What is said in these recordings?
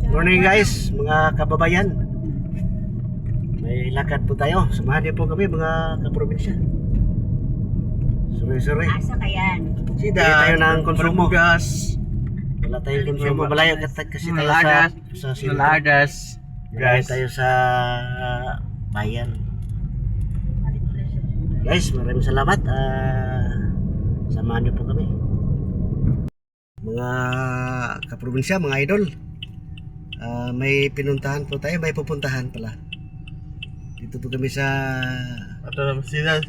Morning guys, mga kababayan. May lakad po tayo. Samahan niyo po kami mga kaprobinsya. Sorry. Asa ka yan? Sida tayo ng konsumo. Gas. Wala tayong konsumo. Malayo kasi tayo sa sentro. Nalagas. Malayo Guys. tayo sa bayan. Guys, maraming salamat. Samahan niyo po kami. Mga kaprobinsya, mga idol. May pinuntahan po tayo, may pupuntahan pala. Dito po kami sa Ato naman sila.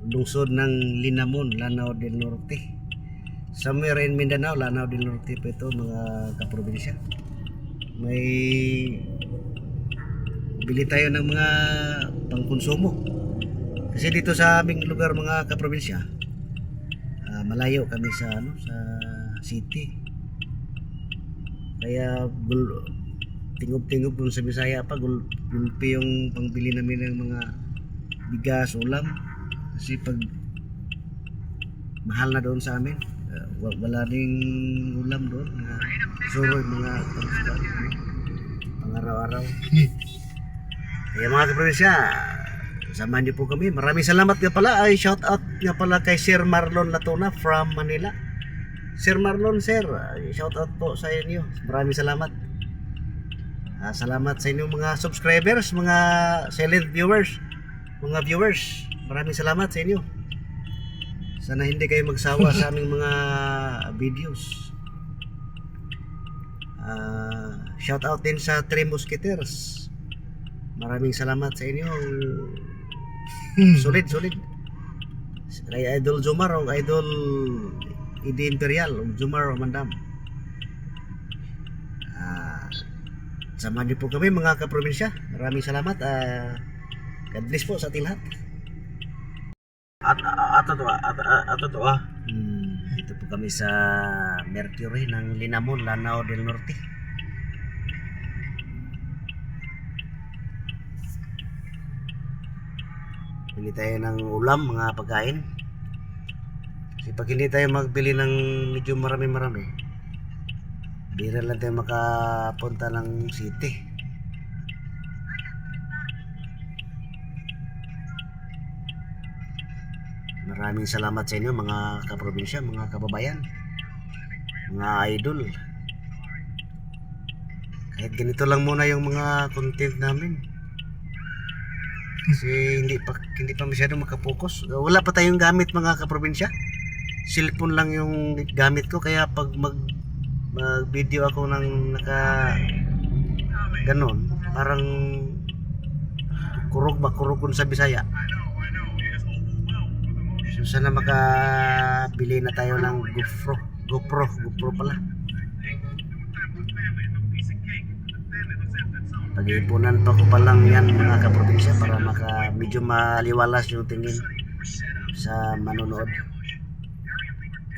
lungsod ng Linamon, Lanao del Norte. Somewhere in Mindanao, Lanao del Norte po ito mga kaprobinsya. May bili tayo ng mga pangkonsumo. Kasi dito sa aming lugar mga kaprobinsya, malayo kami sa sa city. Kaya tingog-tingog dun sa Bisaya pa, gulpi yung pangbili namin ng mga bigas, ulam. Kasi pag mahal na doon sa amin, wala ring ulam doon. Suroy, mga pang-araw-araw. Kaya mga kaprobinsya, samahan niyo po kami. Maraming salamat nga pala. Shout out nga pala kay Sir Marlon Latona from Manila. Sir Marlon, sir, shout out po sa inyo. Maraming salamat. Salamat sa inyong mga subscribers, mga silent viewers, mga viewers. Maraming salamat sa inyo. Sana hindi kayo magsawa sa aming mga videos. Shout out din sa Three Musketeers. Maraming salamat sa inyo. Solid. Kay Idol Jomar o Idol Idi Imperial o Jomar o Mandam. Samahan niyo po kami mga kaprobinsya. Maraming salamat. God bless po sa ating lahat. Ato to. Dito po kami sa Mercury ng Linamon, Lanao del Norte. Bili tayo ng ulam, mga pagkain. Kasi pag hindi tayo magbili ng medyo marami, bira lang tayo makapunta ng city. Maraming salamat sa inyo mga kaprobinsya, mga kababayan, mga idol. Kahit ganito lang muna yung mga content namin. Kasi hindi pa masyado makapokus. Wala pa tayong gamit mga kaprobinsya. Cellphone lang yung gamit ko, kaya pag mag video ako ng ganon, parang kurog sa Bisaya. So sana makabili na tayo ng GoPro pala. Pag-iipunan pa ko pa lang yan mga kaprobinsya para medyo maliwalas yung tingin sa manonood.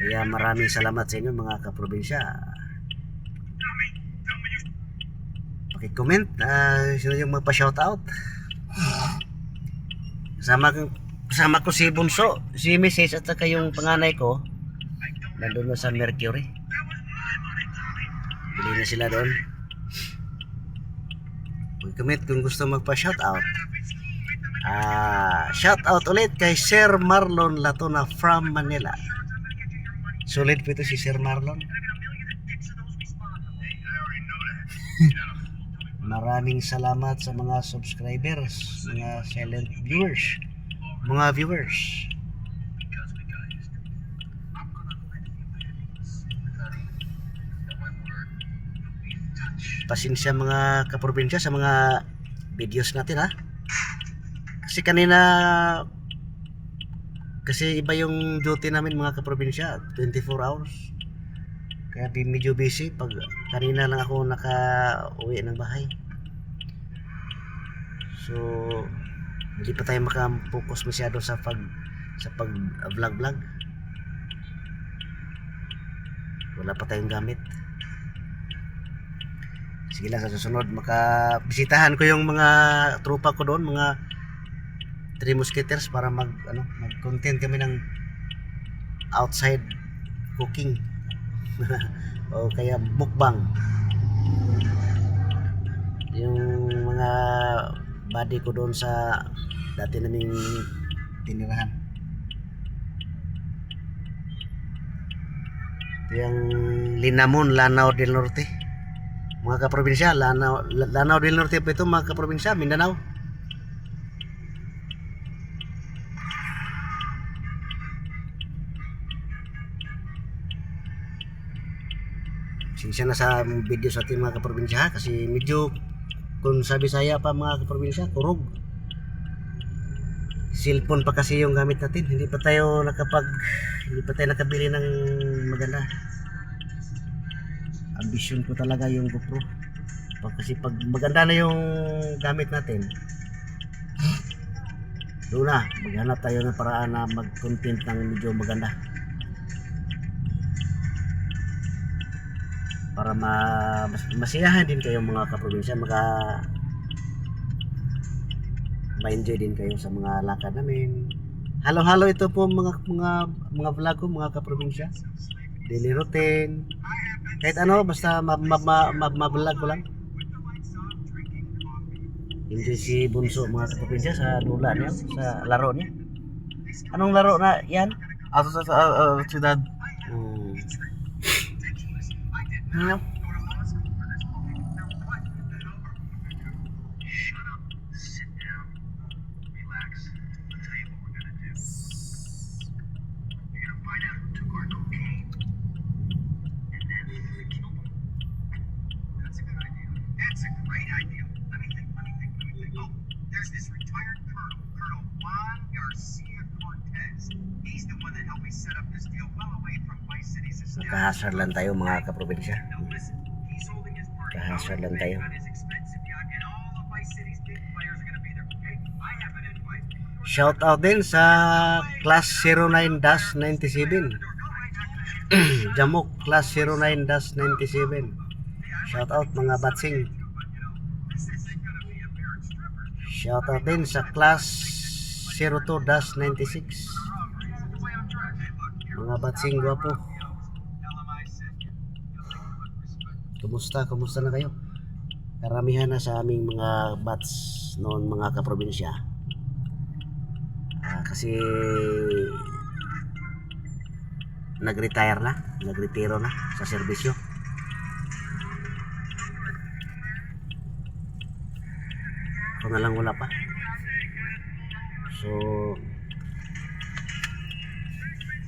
Kaya maraming salamat sa inyo mga kaprobinsya. Paki-comment, sino yung magpa-shoutout. Kasama ko si Bunso, si Mrs. at saka yung panganay ko. Nandun na sa Mercury. Bili na sila doon. Mag-comment kung gusto magpa-shoutout. Shoutout ulit kay Sir Marlon Latona from Manila. Solid po ito si Sir Marlon. Maraming salamat sa mga subscribers, mga silent viewers, mga viewers. Pasensya mga kaprobinsya sa mga videos natin, kasi iba yung duty namin mga kaprobinsya, 24 hours. Kaya medyo busy. Pag kanina lang ako naka-uwi ng bahay. So hindi pa tayo maka-focus masyado sa pag vlog. Wala pa tayong gamit. Sige lang, sa susunod makabisitahan ko yung mga tropa ko doon, mga Three Musketeers, para mag-content kami ng outside cooking o kaya mukbang. Yung mga buddy ko doon sa dati naming tinirahan. Ito yung Linamon, Lanao del Norte. Mga kaprobinsya, Lanao del Norte po ito mga kaprobinsya, Mindanao. Sinsya na sa video sa ating mga kaprobinsya kasi medyo kung sa Bisaya pa mga kaprobinsya, kurog. Cellphone pa kasi yung gamit natin, hindi pa tayo nakabili ng maganda. Ambisyon ko talaga yung GoPro. Kasi pag maganda na yung gamit natin, doon na, maghanap tayo ng paraan na mag-content ng medyo maganda. Para masiyahan din kayo mga kaprobinsya, ma-enjoy din kayo sa mga lakad namin. Halo-halo ito po mga vlog ko mga kaprobinsya. Daily routine. Kahit ano, basta ma-vlog ko lang. Enjoy si Bunso mga kaprobinsya sa dula niya, sa laro niya. Anong laro na yan? Ato sa siyudad. Ano? That's a great idea. Let me think. Oh, there's this retired Colonel Juan Garcia Cortez. He's the one that helped me set up this deal well away from Vice City's estate. Nakahasar lang tayo mga kaprobinsya. Now listen, he's holding his party Kahasar lang out tayo. on his expensive yacht, and all of Vice City's big players are gonna be there. Okay, I have an invite. Shout out din sa Class 09-97. Jamok Class 09-97. Shout out mga batsing. Shout out din sa Class 02-96. Mga batsing gwapo. Kumusta na kayo? Karamihan na sa aming mga bats noon mga kaprobinsya. Kasi nagretiro na sa serbisyo. Ako na lang wala pa. So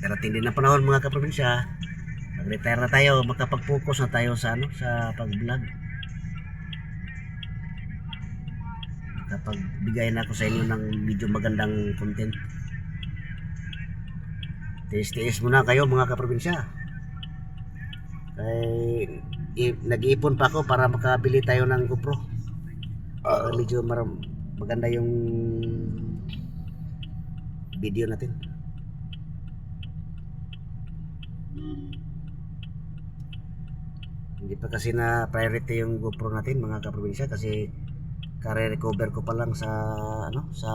darating din na panahon mga kaprobinsya, mag-retire na tayo, makapag-focus na tayo sa sa pag-vlog. Makapagbigay na ako sa inyo ng medyo magandang content. Tiis-tiis muna kayo mga kaprobinsya. Nag-iipon pa ako para makabili tayo ng GoPro. Medyo maganda yung video natin. Hindi pa kasi na priority yung GoPro natin mga kaprobinsya kasi kare-recover ko pa lang sa sa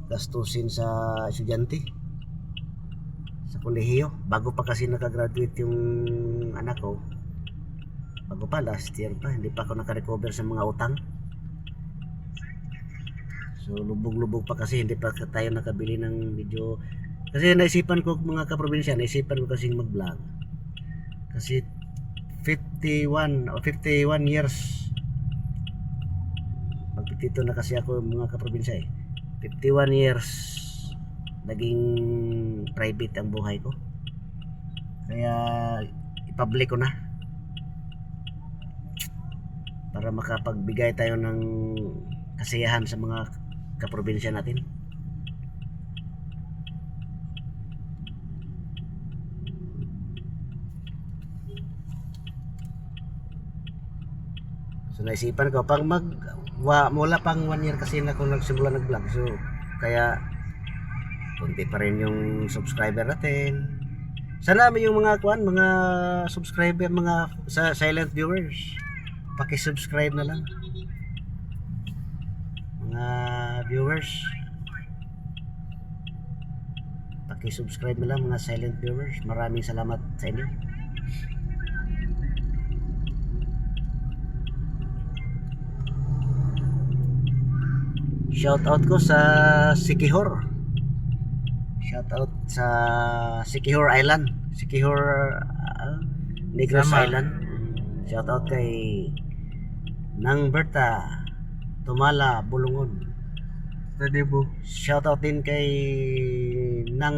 gastusin sa estudyante sa kolehiyo. Bago pa kasi nakagraduate yung anak ko. Bago pa, last year pa, hindi pa ako naka-recover sa mga utang. So lubog-lubog pa kasi hindi pa tayo nakabili ng video. Kasi naisipan ko mga kaprobinsya, naisipan ko kasing mag-vlog. Kasi 51 years magpitito na kasi ako mga kaprobinsya 51 years naging private ang buhay ko. Kaya i-public ko na para makapagbigay tayo ng kasiyahan sa mga kaprobinsya natin. So naisipan ko pag mula pang 1 year kasi na ako nagsimula nag-vlog. So kaya kunti pa rin yung subscriber natin. Sana yung mga mga subscriber, mga silent viewers, paki-subscribe na lang. Mga viewers, paki-subscribe na lang mga silent viewers. Maraming salamat sa inyo. Shout out ko sa Sikihor. Shout out sa Sikihor Island. Sikihor Negros Sama. Island. Shout out kay Nang Berta Tumala Bulungon. Sa Cebu. Shout out din kay Nang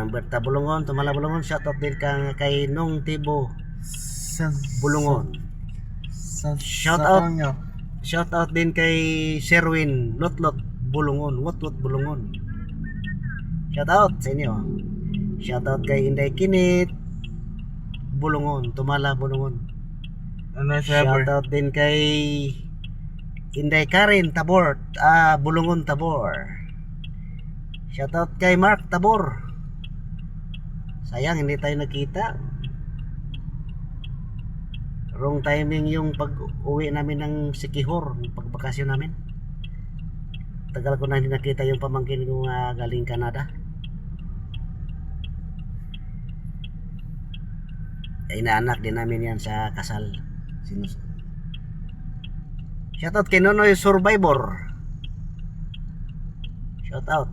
Berta Bulungon, Tumala Bulungon. Shout out din kay Nong Tibo Sa Bulungon. Shout sa out. Tonyo. Shout out din kay Sherwin Lotlot Bulungon, Wotwot Bulungon. Shout out sa inyo. Shout out kay Inday Kinit Bulungon, Tumala Bulungon. Ano Shout server? out din kay Inday Karen Tabor, Bulungon Tabor. Shout out kay Mark Tabor. Sayang hindi tayo nakita. Wrong timing yung pag-uwi namin ng Sikihor, yung pagbakasyon namin. Tagal ko na hindi nakita yung pamangkin ko galing Canada. Inaanak din namin yan sa kasal. Shoutout kay Nonoy Survivor. Shoutout.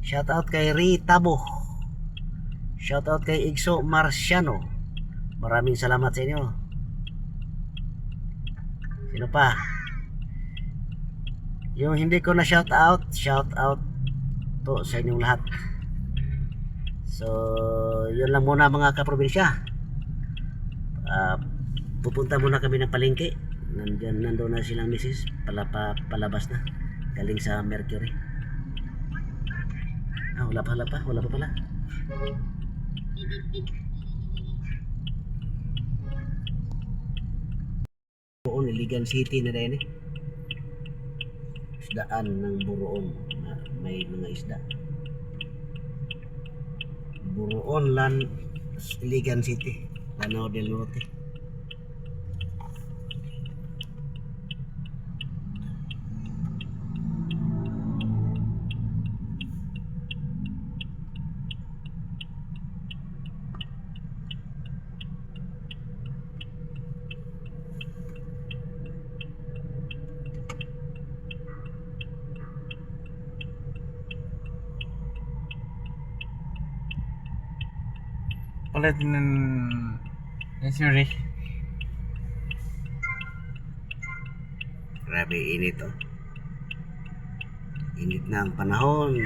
Shoutout kay Ritabo. Shoutout kay Igso Marciano. Maraming salamat sa inyo. Sino pa? Yung hindi ko na shoutout to sa inyong lahat. So, yun lang muna mga kaprobinsya. Pupunta muna kami ng palengke. Nandoon na silang misis. Palabas na. Galing sa Mercury. Wala pa pala. Buroon, Iligan City na rin isdaan ng Buroon. May mga isda. Buroon Iligan City, Lanao del Norte. Ulit ng Missouri. Grabe init oh. Init na ang panahon.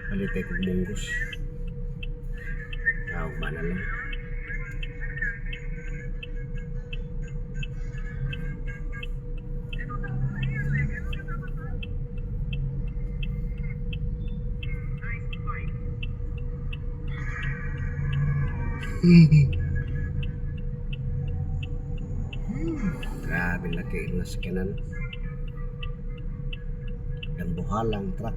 Balitay kong munggos. Mana lang. Grabe laki ng sakyanan. Ang buhalang truck.